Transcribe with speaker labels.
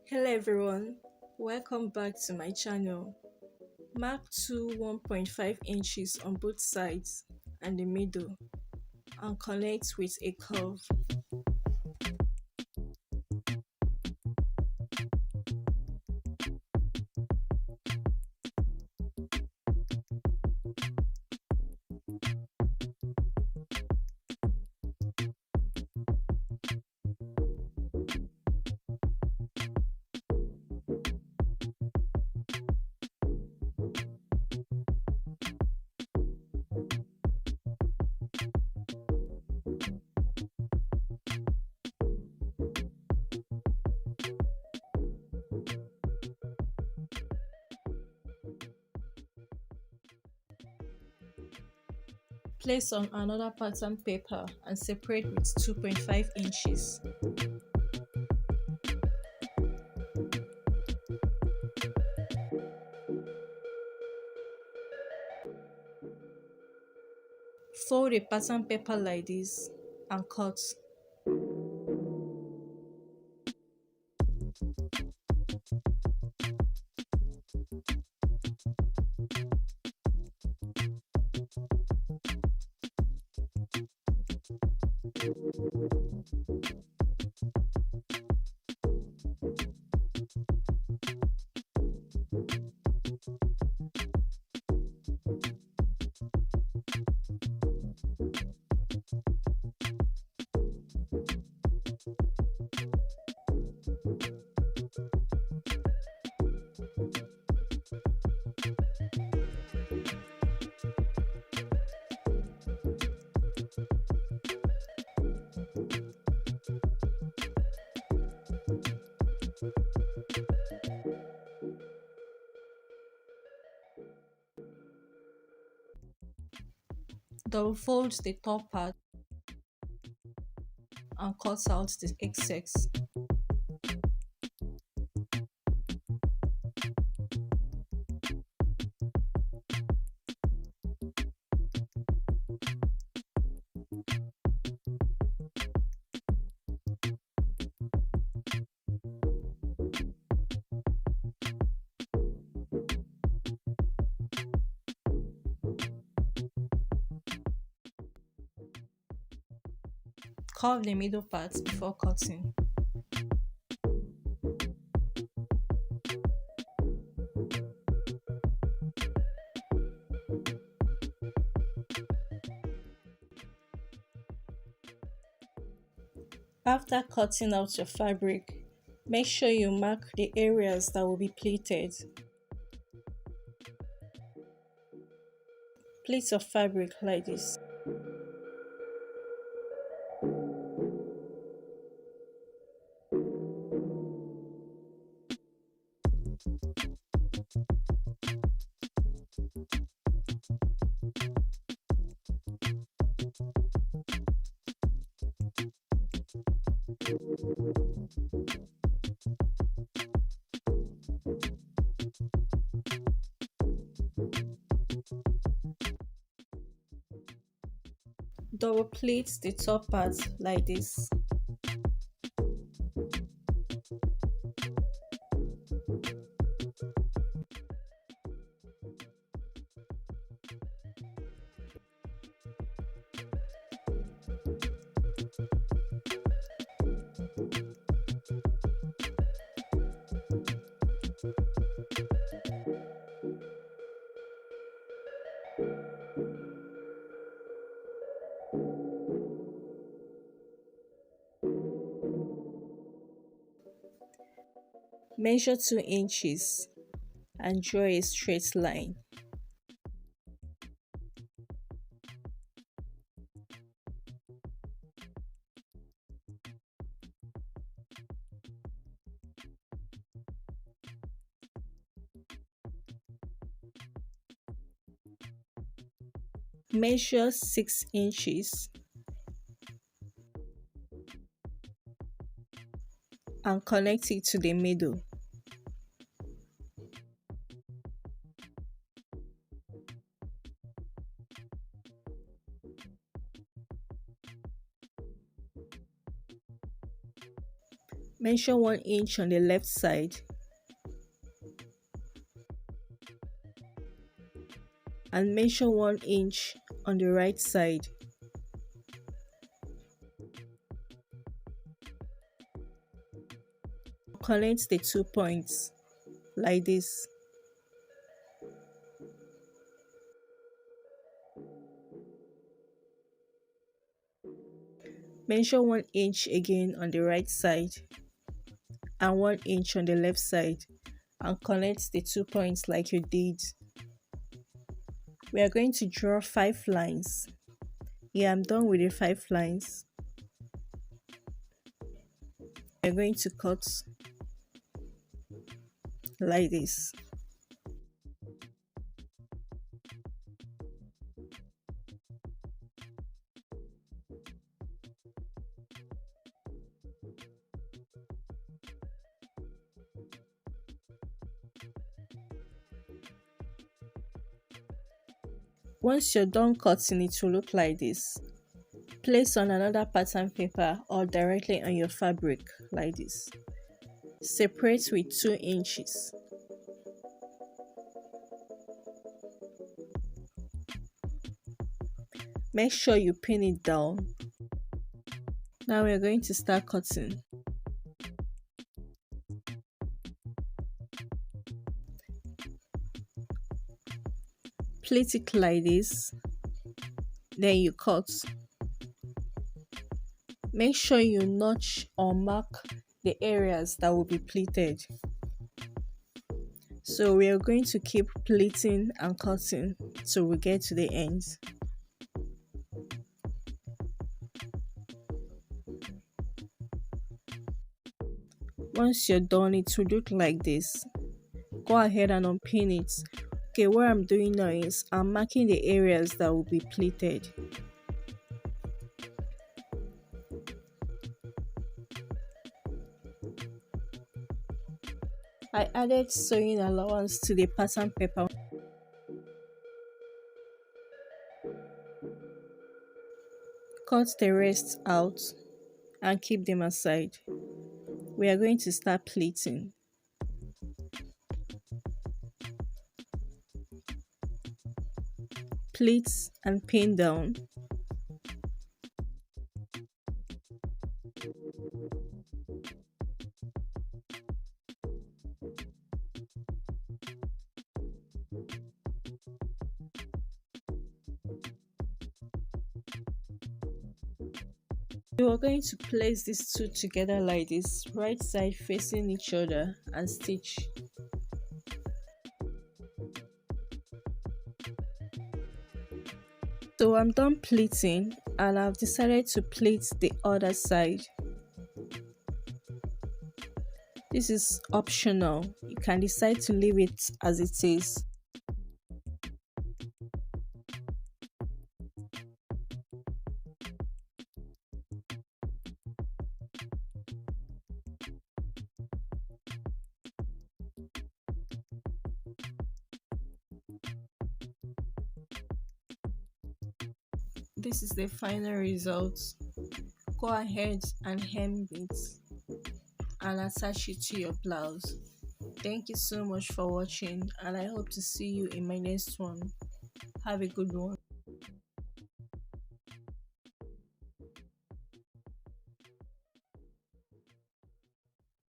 Speaker 1: Hello everyone, welcome back to my channel. Mark two 1.5 inches on both sides and the middle and connect with a curve. Place on another pattern paper and separate with 2.5 inches. Fold a pattern paper like this and cut. Double fold the top part and cut out the excess. Curve the middle part before cutting. After cutting out your fabric, make sure you mark the areas that will be pleated. Pleat your fabric like this. Double pleat the top part like this. Measure 2 inches and draw a straight line. Measure 6 inches and connect it to the middle. Measure 1 inch on the left side and measure 1 inch on the right side. Connect the 2 points like this. Measure 1 inch again on the right side and 1 inch on the left side and connect the 2 points like you did. We are going to draw 5 lines. Here I'm done with the 5 lines. We are going to cut like this. Once you're done cutting, it will look like this. Place on another pattern paper or directly on your fabric like this. Separate with 2 inches. Make sure you pin it down. Now we're going to start cutting. Plait it like this, then you cut. Make sure you notch or mark the areas that will be pleated. So we are going to keep pleating and cutting till we get to the end. Once you're done, it will look like this. Go ahead and unpin it. Okay, what I'm doing now is I'm marking the areas that will be pleated. I added sewing allowance to the pattern paper. Cut the rest out and keep them aside. We are going to start pleating. Pleat and pin down. You are going to place these two together like this, right side facing each other, and stitch. So I'm done pleating and I've decided to pleat the other side. This is optional. You can decide to leave it as it is. This is the final result. Go ahead and hem it and attach it to your blouse. Thank you so much for watching, and I hope to see you in my next one. Have a good one.